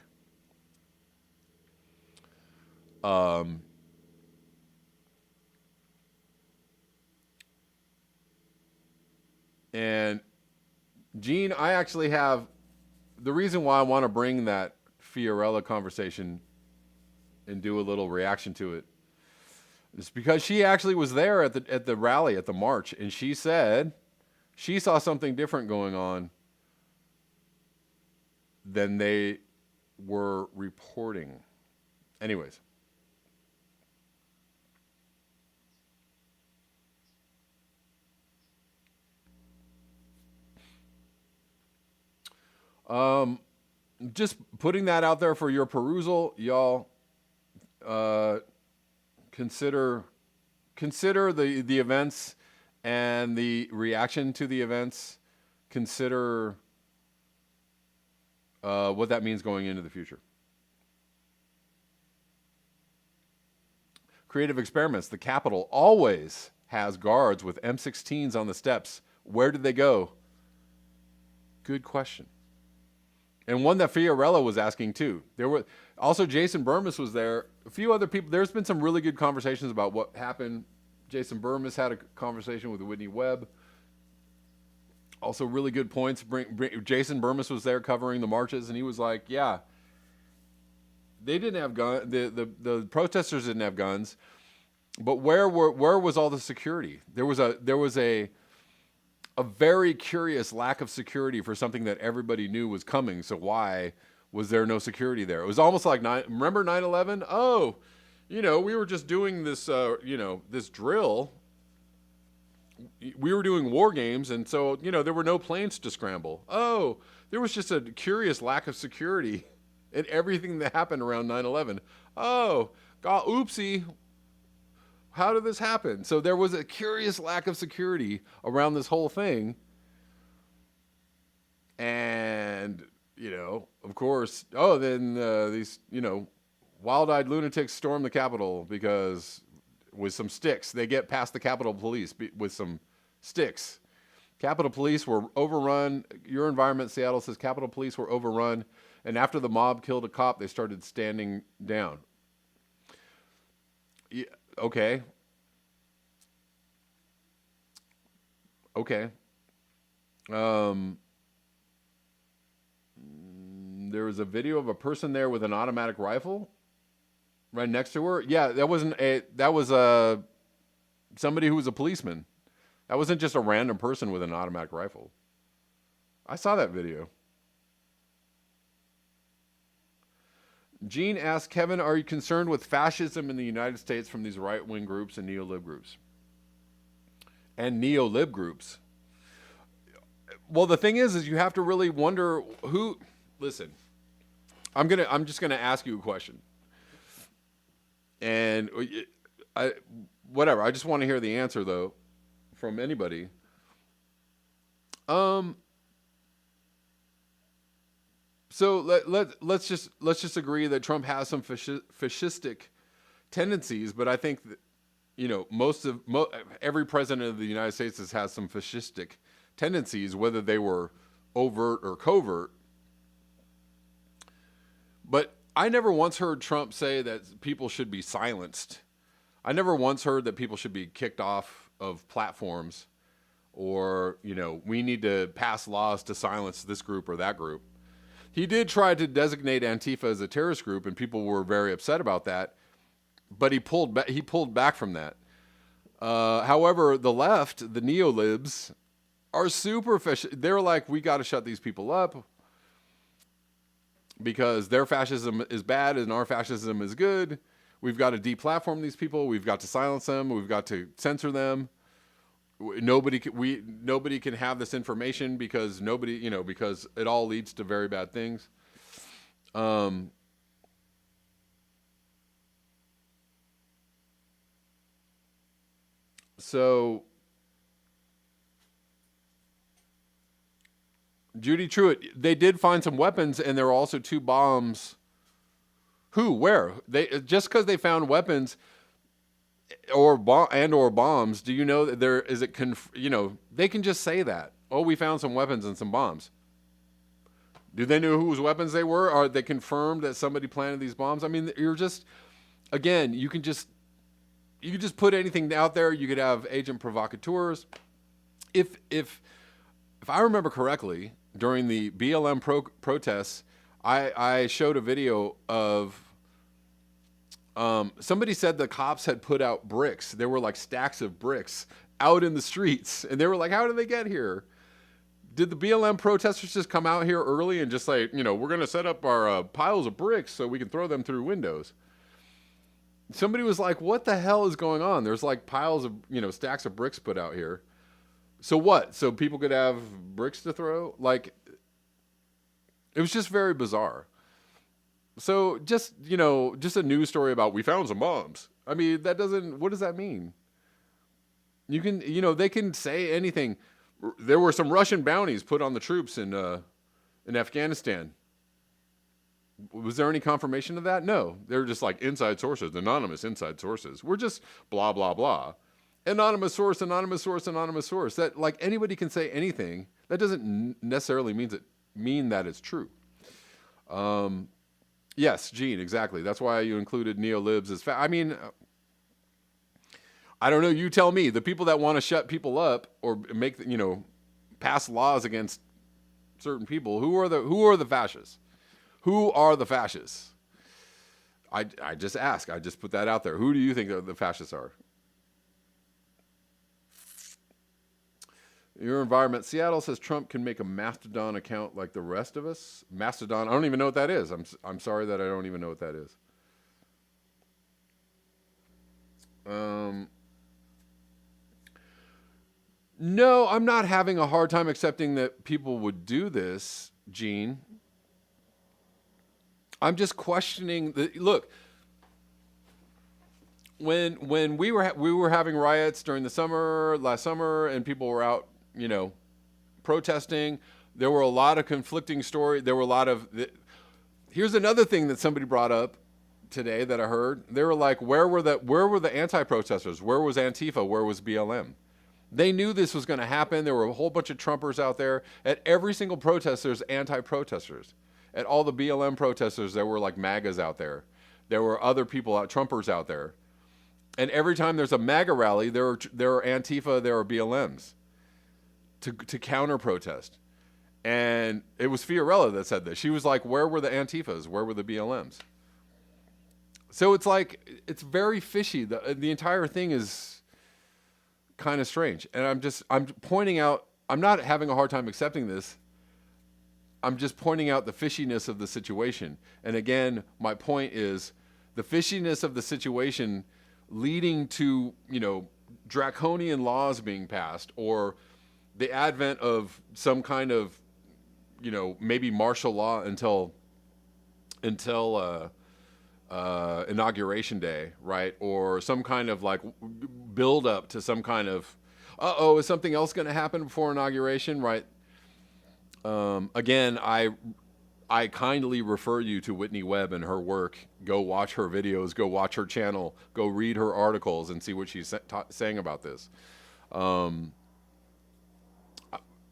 And Gene, I actually have the reason why I want to bring that Fiorella conversation and do a little reaction to it is because she actually was there at the rally, at the march, and she said she saw something different going on than they were reporting. Anyways. Just putting that out there for your perusal, y'all. Consider the events and the reaction to the events. Consider what that means going into the future. Creative experiments. The Capitol always has guards with M16s on the steps. Where did they go? Good question. And one that Fiorella was asking too. There were also Jason Burmis was there, a few other people. There's been some really good conversations about what happened. Jason Burmis had a conversation with Whitney Webb. Also, really good points. Jason Burmis was there covering the marches, and he was like, "Yeah, they didn't have guns. The protesters didn't have guns, but where was all the security? There was a very curious lack of security for something that everybody knew was coming. So why was there no security there? It was almost like remember 9/11? Oh, we were just doing this, this drill." We were doing war games, and so, there were no planes to scramble. Oh, there was just a curious lack of security in everything that happened around 9/11. Oh, God, oopsie. How did this happen? So there was a curious lack of security around this whole thing. And, of course, then these, wild-eyed lunatics storm the Capitol because with some sticks. They get past the Capitol Police with some sticks. Capitol Police were overrun. Your Environment Seattle says Capitol Police were overrun. And after the mob killed a cop, they started standing down. Yeah, okay. Okay. There was a video of a person there with an automatic rifle right next to her. Yeah, that was somebody who was a policeman. That wasn't just a random person with an automatic rifle. I saw that video. Gene asked, Kevin, are you concerned with fascism in the United States from these right-wing groups and neo-lib groups? And neo-lib groups. Well, the thing is you have to really wonder who. Listen, I'm just gonna ask you a question, and whatever. I just want to hear the answer though, from anybody. So let's just agree that Trump has some fascistic tendencies, but I think that every president of the United States has some fascistic tendencies, whether they were overt or covert. But I never once heard Trump say that people should be silenced. I never once heard that people should be kicked off of platforms, or we need to pass laws to silence this group or that group. He did try to designate Antifa as a terrorist group, and people were very upset about that. But he pulled back from that. However, the left, the neo-libs, are super fascist. They're like, we got to shut these people up because their fascism is bad and our fascism is good. We've got to deplatform these people. We've got to silence them. We've got to censor them. Nobody can have this information because because it all leads to very bad things. So Judy Truitt, they did find some weapons, and there were also 2 bombs. Who? Where? They just because they found weapons or bombs. Do you know that there is it? They can just say that. Oh, we found some weapons and some bombs. Do they know whose weapons they were? Are they confirmed that somebody planted these bombs? I mean, you're just, again, you can just put anything out there. You could have agent provocateurs. If I remember correctly, during the BLM protests, I showed a video of somebody said the cops had put out bricks. There were like stacks of bricks out in the streets, and they were like, how did they get here? Did the BLM protesters just come out here early and just say, we're going to set up our piles of bricks so we can throw them through windows? Somebody was like, what the hell is going on? There's like piles of, stacks of bricks put out here. So what? So people could have bricks to throw? Like, it was just very bizarre. So just a news story about we found some bombs. I mean, what does that mean? You can, they can say anything. There were some Russian bounties put on the troops in Afghanistan. Was there any confirmation of that? No. They were just like inside sources, anonymous inside sources. We're just blah, blah, blah. Anonymous source, anonymous source, anonymous source. That, like, anybody can say anything. That doesn't necessarily mean that it's true. Yes, Gene, exactly. That's why you included neolibs as I mean, I don't know. You tell me. The people that want to shut people up or make pass laws against certain people. Who are the fascists? Who are the fascists? I just ask. I just put that out there. Who do you think the fascists are? Your environment. Seattle says Trump can make a Mastodon account like the rest of us. Mastodon. I don't even know what that is. I'm sorry that I don't even know what that is. No, I'm not having a hard time accepting that people would do this, Gene. I'm just questioning look. When we were having riots during the last summer, and people were out, protesting. There were a lot of conflicting stories. There were a lot of. Here's another thing that somebody brought up today that I heard. They were like, where were the anti-protesters? Where was Antifa? Where was BLM? They knew this was going to happen. There were a whole bunch of Trumpers out there. At every single protest, there's anti-protesters. At all the BLM protesters, there were like MAGAs out there. There were other people Trumpers out there. And every time there's a MAGA rally, there are Antifa, there are BLMs to counter protest. And it was Fiorella that said this. She was like, where were the Antifas? Where were the BLMs? So it's like, it's very fishy. The entire thing is kind of strange. And I'm pointing out, I'm not having a hard time accepting this. I'm just pointing out the fishiness of the situation. And again, my point is the fishiness of the situation leading to, draconian laws being passed, or the advent of some kind of, maybe martial law until inauguration day, right? Or some kind of like build up to some kind of, is something else going to happen before inauguration, right? Again, I kindly refer you to Whitney Webb and her work. Go watch her videos, go watch her channel, go read her articles and see what she's saying about this.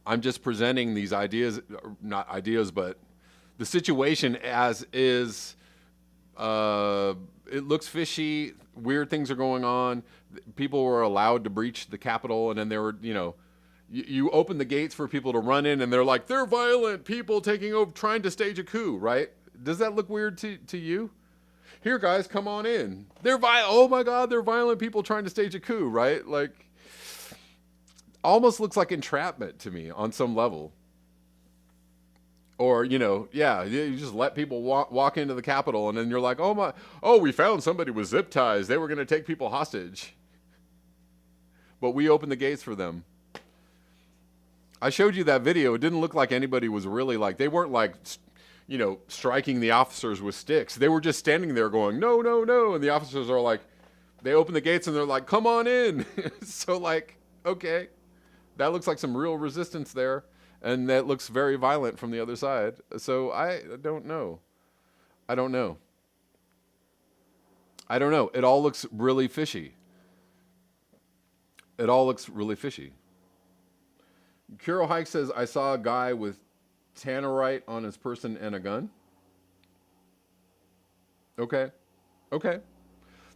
I'm just presenting these ideas, not ideas, but the situation as is. It looks fishy. Weird things are going on. People were allowed to breach the Capitol, and then there were, you open the gates for people to run in, and they're like, they're violent people taking over, trying to stage a coup, right? Does that look weird to you? Here, guys, come on in. Oh my God, they're violent people trying to stage a coup, right? Like, almost looks like entrapment to me on some level. Or, you just let people walk into the Capitol, and then you're like, we found somebody with zip ties. They were going to take people hostage. But we opened the gates for them. I showed you that video. It didn't look like anybody was really like, they weren't like, striking the officers with sticks. They were just standing there going, no, no, no. And the officers are like, they open the gates and they're like, come on in. So like, okay, that looks like some real resistance there. And that looks very violent from the other side. So I don't know. I don't know. It all looks really fishy. Kuro Hike says, I saw a guy with tannerite on his person and a gun. Okay.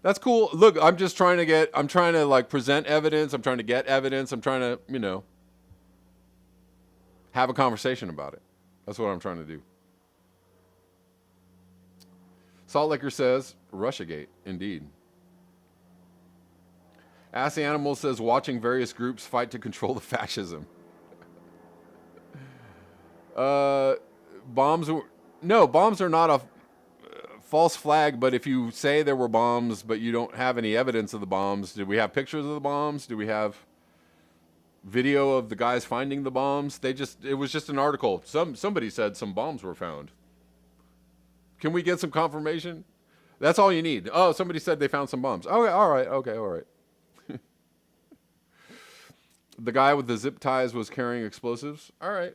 That's cool. Look, I'm trying to like present evidence. I'm trying to get evidence. I'm trying to, have a conversation about it. That's what I'm trying to do. Salt Licker says, Russiagate, indeed. Ask the Animal says, watching various groups fight to control the fascism. Bombs are not a false flag, but if you say there were bombs, but you don't have any evidence of the bombs, did we have pictures of the bombs? Do we have video of the guys finding the bombs? It was just an article. Somebody said some bombs were found. Can we get some confirmation? That's all you need. Oh, somebody said they found some bombs. Okay, all right. The guy with the zip ties was carrying explosives. All right.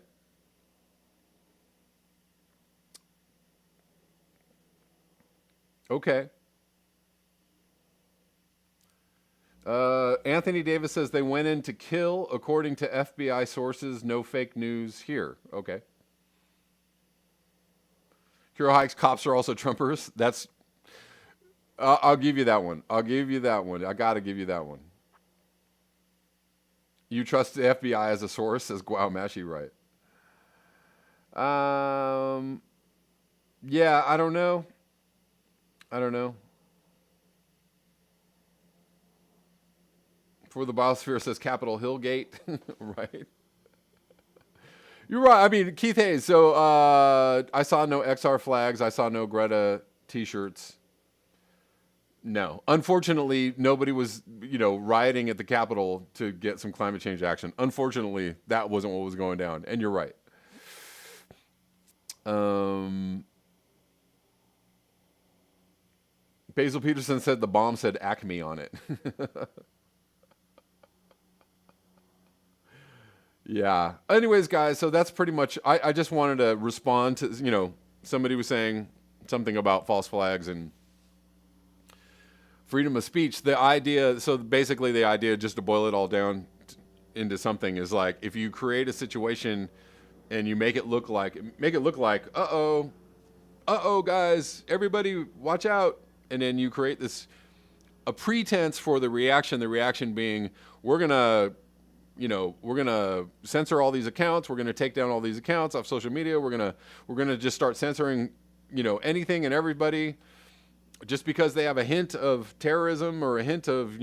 Okay. Anthony Davis says they went in to kill, according to FBI sources. No fake news here. Okay. Kiro Hikes, cops are also Trumpers. That's, I'll give you that one. I'll give you that one. I got to give you that one. You trust the FBI as a source, says Guaumashi, right? Yeah, I don't know. I don't know. For the Biosphere says Capitol Hill Gate, right? You're right. I mean, Keith Hayes. So I saw no XR flags. I saw no Greta T-shirts. No, unfortunately, nobody was, rioting at the Capitol to get some climate change action. Unfortunately, that wasn't what was going down. And you're right. Basil Peterson said the bomb said Acme on it. Yeah. Anyways, guys, so that's pretty much, I just wanted to respond to, somebody was saying something about false flags and freedom of speech. The idea, so basically the idea, just to boil it all down into something, is like, if you create a situation and you make it look like, uh-oh, guys, everybody watch out. And then you create a pretense for the reaction being, we're going to censor all these accounts. We're going to take down all these accounts off social media. We're going to just start censoring, anything and everybody just because they have a hint of terrorism or a hint of,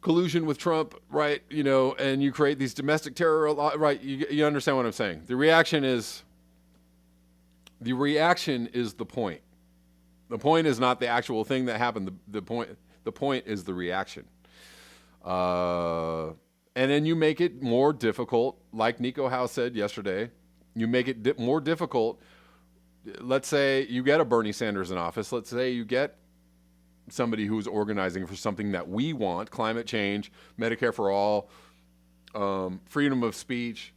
collusion with Trump, right? And you create these domestic terror, right? You understand what I'm saying? The reaction is the point. The point is not the actual thing that happened. The point is the reaction. And then you make it more difficult, like Nico House said yesterday. You make it more difficult. Let's say you get a Bernie Sanders in office. Let's say you get somebody who's organizing for something that we want: climate change, Medicare for all, freedom of speech,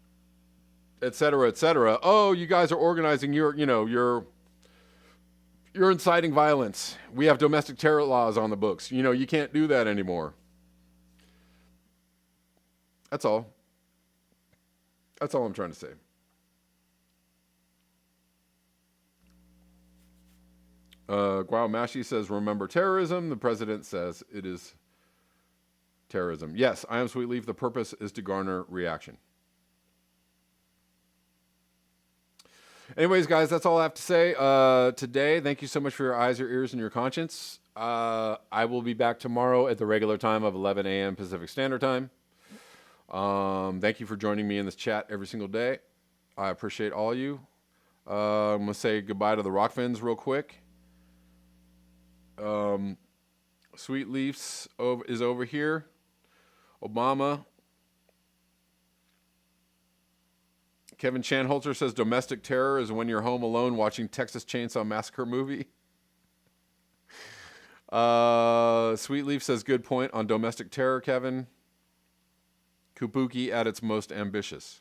et cetera, et cetera. Oh, you guys are organizing. You're inciting violence. We have domestic terror laws on the books. You can't do that anymore. That's all. That's all I'm trying to say. Guaumashi says, remember terrorism. The president says it is terrorism. Yes, I am Sweet Leaf. The purpose is to garner reaction. Anyways, guys, that's all I have to say today. Thank you so much for your eyes, your ears, and your conscience. I will be back tomorrow at the regular time of 11 a.m. Pacific Standard Time. Thank you for joining me in this chat every single day. I appreciate all you. I'm going to say goodbye to the Rockfins real quick. Sweet Leafs is over here. Obama. Kevin Shanholzer says domestic terror is when you're home alone watching Texas Chainsaw Massacre movie. Sweet Leaf says good point on domestic terror, Kevin. Kabuki at its most ambitious.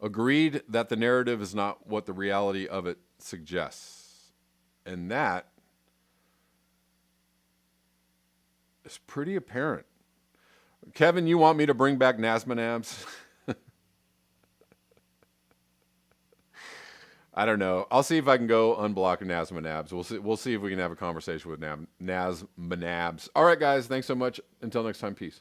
Agreed that the narrative is not what the reality of it suggests. And that is pretty apparent. Kevin, you want me to bring back Nazmanabs? I don't know. I'll see if I can go unblock Nazmanabs. We'll see if we can have a conversation with Nazmanabs. All right, guys. Thanks so much. Until next time, peace.